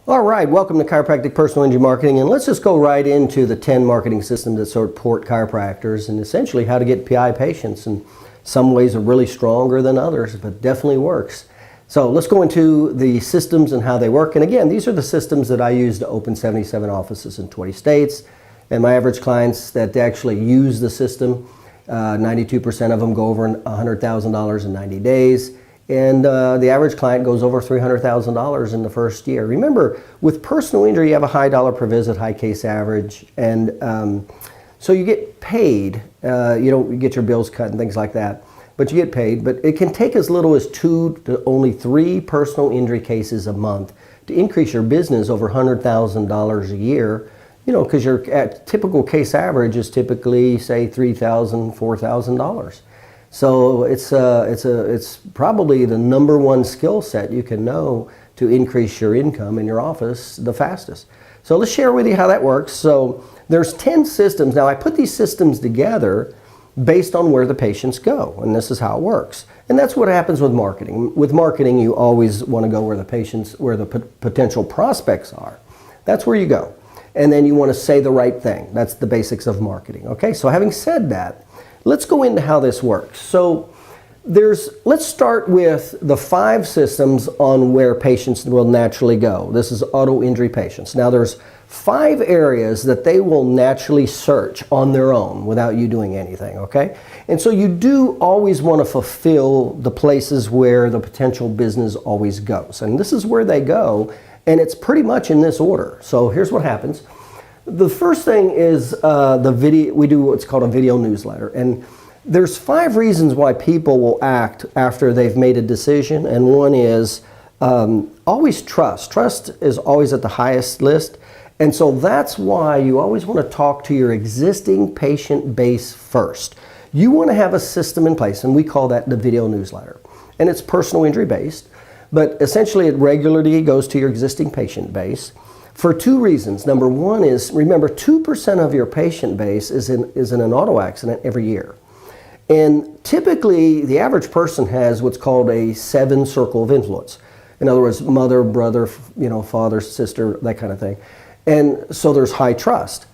All right, welcome to Chiropractic Personal Injury Marketing, and let's just go right into the 10 marketing systems that support chiropractors and essentially how to get PI patients. And some ways are really stronger than others, but definitely works. So let's go into the systems and how they work. And again, these are the systems that I use to open 77 offices in 20 states. And my average clients that actually use the system, 92% of them go over $100,000 in 90 days. And the average client goes over $300,000 in the first year. Remember, with personal injury, you have a high dollar per visit, high case average, and so you get paid. You don't get your bills cut and things like that, but you get paid. But it can take as little as 2 to only 3 personal injury cases a month to increase your business over $100,000 a year. You know, because your typical case average is typically, say, $3,000, $4,000. So it's probably the #1 skill set you can know to increase your income in your office the fastest. So let's share with you how that works. So there's 10 systems. Now I put these systems together based on where the patients go, and this is how it works. And that's what happens with marketing. With marketing, you always want to go where the patients, where the potential prospects are. That's where you go. And then you want to say the right thing. That's the basics of marketing. Okay, so having said that, let's go into how this works. So let's start with the 5 systems on where patients will naturally go. This is auto injury patients. Now there's 5 areas that they will naturally search on their own without you doing anything, okay? And so you do always want to fulfill the places where the potential business always goes. And this is where they go, and it's pretty much in this order. So here's what happens. The first thing is the video. We do what's called a video newsletter, and there's 5 reasons why people will act after they've made a decision, and one is always trust. Trust is always at the highest list, and so that's why you always want to talk to your existing patient base first. You want to have a system in place, and we call that the video newsletter, and it's personal injury based, but essentially it regularly goes to your existing patient base. For 2 reasons. Number 1 is, remember, 2% of your patient base is in an auto accident every year. And typically, the average person has what's called a 7 circle of influence. In other words, mother, brother, father, sister, that kind of thing. And so there's high trust.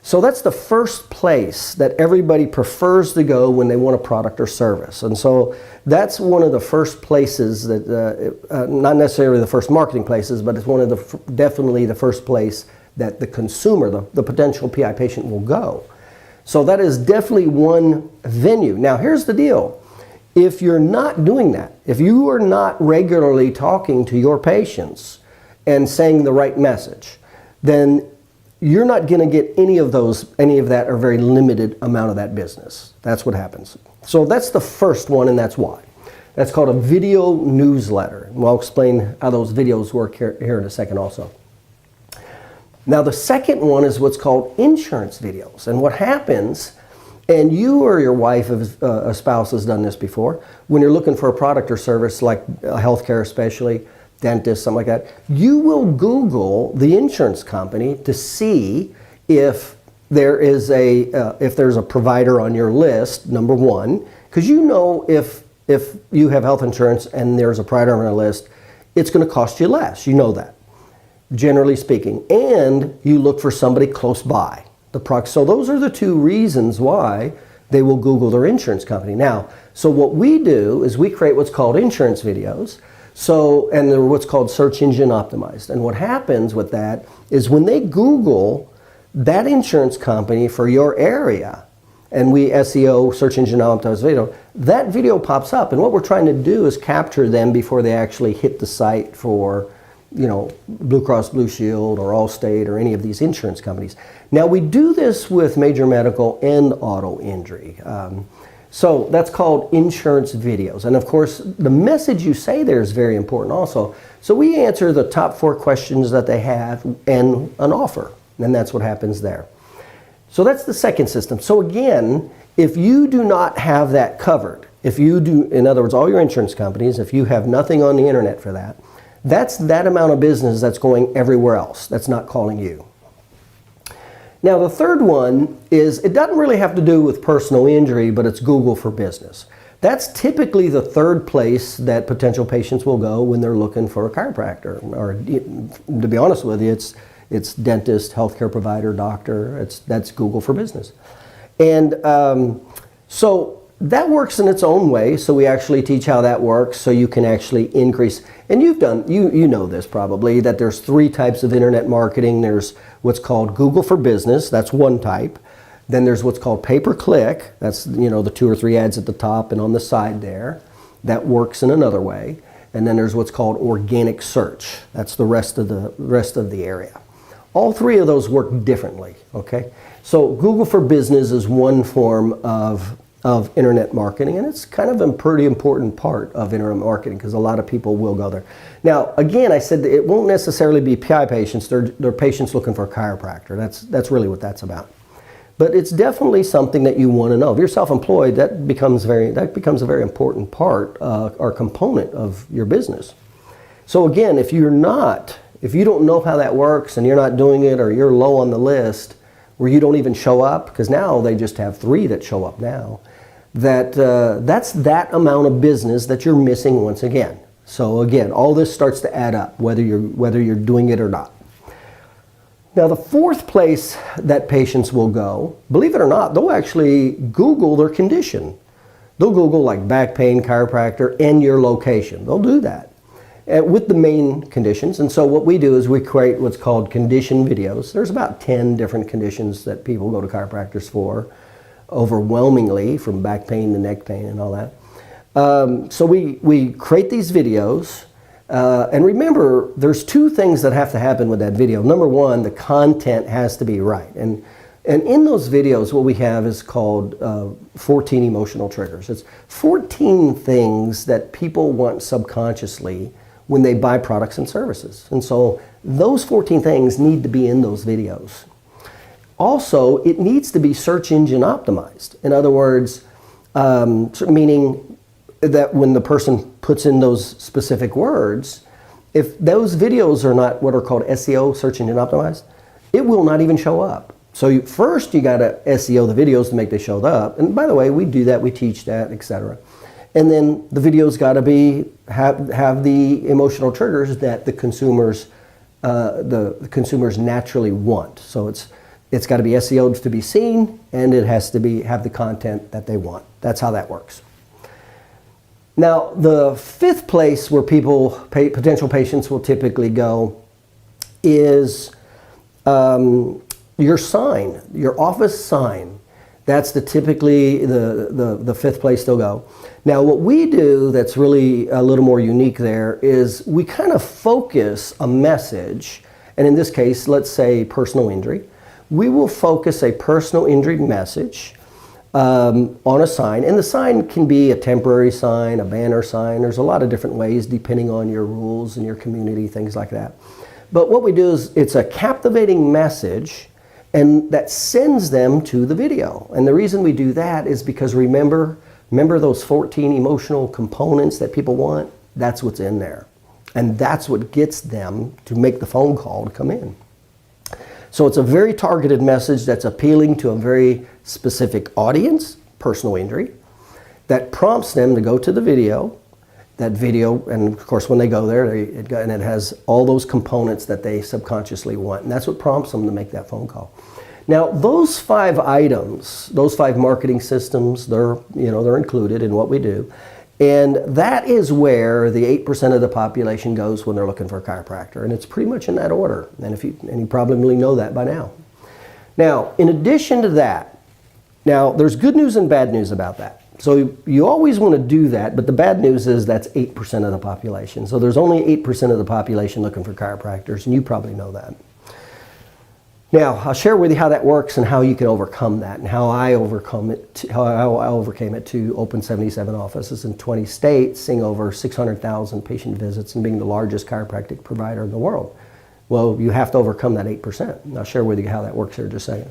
So that's the first place that everybody prefers to go when they want a product or service. And so that's one of the first places that, not necessarily the first marketing places, but it's one of the, definitely the first place that the consumer, the potential PI patient will go. So that is definitely one venue. Now here's the deal. If you're not doing that, if you are not regularly talking to your patients and saying the right message, then you're not going to get any of that, or very limited amount of that business. That's what happens. So that's the first one, and that's why. That's called a video newsletter. And I'll explain how those videos work here in a second also. Now the second one is what's called insurance videos. And what happens, and you or your wife, a spouse has done this before, when you're looking for a product or service like healthcare especially, dentist, something like that, you will Google the insurance company to see if there's a provider on your list, number 1, because you know if you have health insurance and there's a provider on a list, it's going to cost you less. You know that, generally speaking. And you look for somebody close by. So those are the 2 reasons why they will Google their insurance company. Now, so what we do is we create what's called insurance videos. And they're what's called search engine optimized. And what happens with that is when they Google that insurance company for your area, and we SEO, search engine optimized video, that video pops up. And what we're trying to do is capture them before they actually hit the site for, Blue Cross Blue Shield or Allstate or any of these insurance companies. Now we do this with major medical and auto injury. So that's called insurance videos. And of course, the message you say there is very important also. So we answer the top 4 questions that they have and an offer. And that's what happens there. So that's the second system. So again, if you do not have that covered, if you do, in other words, all your insurance companies, if you have nothing on the internet for that, that's that amount of business that's going everywhere else. That's not calling you. Now the third one is, it doesn't really have to do with personal injury, but it's Google for Business. That's typically the third place that potential patients will go when they're looking for a chiropractor. Or to be honest with you, it's dentist, healthcare provider, doctor. That's Google for Business. And so that works in its own way. So we actually teach how that works so you can actually increase. And you know this probably, that there's 3 types of internet marketing. There's what's called Google for Business. That's one type. Then there's what's called pay-per-click. That's, the 2 or 3 ads at the top and on the side there. That works in another way. And then there's what's called organic search. That's the rest of the area. All 3 of those work differently, okay? So Google for Business is one form of internet marketing, and it's kind of a pretty important part of internet marketing because a lot of people will go there. Now, again, I said that it won't necessarily be PI patients. They're patients looking for a chiropractor. That's really what that's about. But it's definitely something that you want to know. If you're self-employed, that becomes a very important part or component of your business. So again, if you don't know how that works and you're not doing it, or you're low on the list where you don't even show up, because now they just have 3 that show up now, that's that amount of business that you're missing once again. So again, all this starts to add up, whether you're doing it or not. Now, the 4th place that patients will go, believe it or not, they'll actually Google their condition. They'll Google like back pain, chiropractor, and your location. They'll do that with the main conditions. And so what we do is we create what's called condition videos. There's about 10 different conditions that people go to chiropractors for, overwhelmingly, from back pain to neck pain and all that. So we create these videos. And remember, there's 2 things that have to happen with that video. Number 1, the content has to be right. And in those videos, what we have is called 14 emotional triggers. It's 14 things that people want subconsciously when they buy products and services. And so those 14 things need to be in those videos. Also, it needs to be search engine optimized. In other words, meaning that when the person puts in those specific words, if those videos are not what are called SEO, search engine optimized, it will not even show up. So first you got to SEO the videos to make they show up. And by the way, we do that, we teach that, etc. And then the videos got to have the emotional triggers that the consumers naturally want. So it's got to be SEO'd to be seen, and it has to have the content that they want. That's how that works. Now, the 5th place where potential patients will typically go is your sign, your office sign. That's typically the 5th place they'll go. Now, what we do that's really a little more unique there is we kind of focus a message, and in this case, let's say personal injury. We will focus a personal injury message on a sign, and the sign can be a temporary sign, a banner sign. There's a lot of different ways depending on your rules and your community, things like that. But what we do is it's a captivating message, and that sends them to the video. And the reason we do that is because remember those 14 emotional components that people want? That's what's in there. And that's what gets them to make the phone call to come in. So it's a very targeted message that's appealing to a very specific audience, personal injury, that prompts them to go to the video. That video, and of course when they go there, and it has all those components that they subconsciously want. And that's what prompts them to make that phone call. Now, those 5 items, those 5 marketing systems, they're included in what we do. And that is where the 8% of the population goes when they're looking for a chiropractor. And it's pretty much in that order. And you probably know that by now. Now, in addition to that, there's good news and bad news about that. So you always want to do that, but the bad news is that's 8% of the population. So there's only 8% of the population looking for chiropractors, and you probably know that. Now, I'll share with you how that works and how you can overcome that, and how I overcame it to open 77 offices in 20 states, seeing over 600,000 patient visits, and being the largest chiropractic provider in the world. Well, you have to overcome that 8%. And I'll share with you how that works here in just a second.